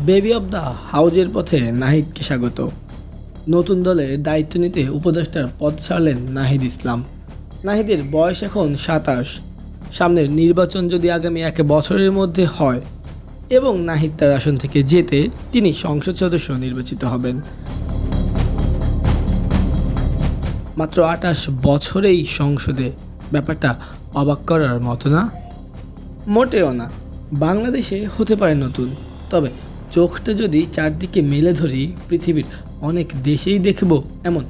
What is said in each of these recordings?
Baby of the হাউজের পথে নাহিদকে স্বাগত। নতুন দলের দায়িত্ব নিতে উপদেষ্টার পদ ছাড়লেন নাহিদ ইসলাম। নাহিদের বয়স এখন 27। সামনের নির্বাচন যদি আগামী 1 বছরের মধ্যে হয় এবং নাহিদ তার আসন থেকে জেতে তিনি সংসদ সদস্য নির্বাচিত হবেন। মাত্র 28 বছরেই সংসদে, ব্যাপারটা অবাক করার মতো না? মোটেও না। বাংলাদেশে হতে পারে নতুন, তবে চোখটা যদি চারদিকে মেলে ধরি পৃথিবীর অনেক দেশেই দেখব এমন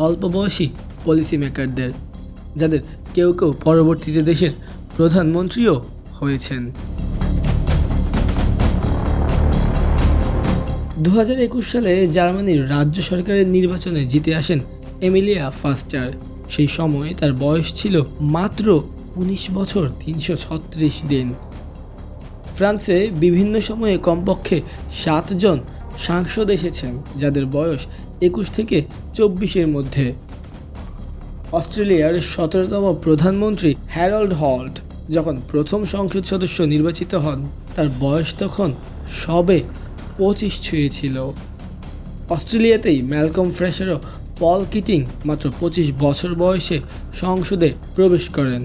অল্প বয়সী পলিসি মেকারদের, যাদের কেউ কেউ পরবর্তীতে দেশের প্রধানমন্ত্রীও হয়েছেন। 2021 সালে জার্মানির রাজ্য সরকারের নির্বাচনে জিতে আসেন এমিলিয়া ফাস্টার। সেই সময় তার বয়স ছিল মাত্র 19 বছর 336 দিন। ফ্রান্সে বিভিন্ন সময়ে কমপক্ষে 7 জন সাংসদ এসেছেন যাদের বয়স 21 থেকে 24-এর মধ্যে। অস্ট্রেলিয়ার 17তম প্রধানমন্ত্রী হ্যারল্ড হল্ট যখন প্রথম সংসদ সদস্য নির্বাচিত হন তার বয়স তখন সবে 25 ছুঁয়েছিল। অস্ট্রেলিয়াতেই ম্যালকম ফ্রেশার ও পল কিটিং মাত্র 25 বছর বয়সে সংসদে প্রবেশ করেন।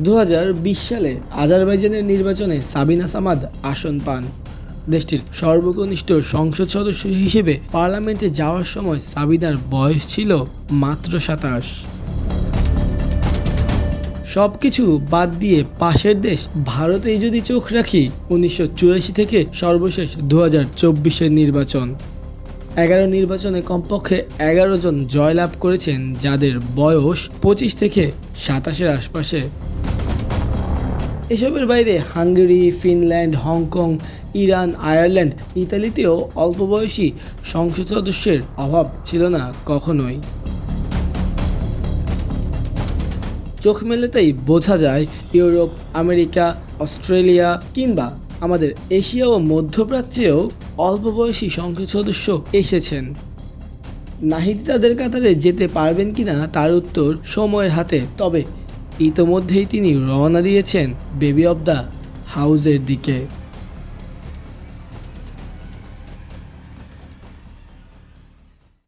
2020 সালে আজারবাইজানের নির্বাচনে সাবিনা সামাদ আসন পান। দেশটির সর্বকনিষ্ঠ সংসদ সদস্য হিসেবে পার্লামেন্টে যাওয়ার সময় সাবিনার বয়স ছিল মাত্র 27। সব কিছু বাদ দিয়ে পাশের দেশ ভারতেই যদি চোখ রাখি, 1984 থেকে সর্বশেষ 2024-এর নির্বাচন, 11 নির্বাচনে কমপক্ষে 11 জন জয়লাভ করেছেন যাদের বয়স 25 থেকে 27-এর আশপাশে। এসবের বাইরে Hungary, Finland, Hong Kong, Iran, Ireland, ইতালিতেও অল্প বয়সী সংসদ সদস্যের অভাব ছিল না কখনোই। চোখ মেলাতেই বোঝা যায় ইউরোপ, আমেরিকা, অস্ট্রেলিয়া কিংবা আমাদের এশিয়া ও মধ্যপ্রাচ্যেও অল্প বয়সী সংসদ সদস্য এসেছেন। নাহিদ তাদের কাতারে যেতে পারবেন কিনা তার উত্তর সময়ের হাতে, তবে ইতোমধ্যেই তিনি রওনা দিয়েছেন বেবি অব দ্য হাউজের দিকে।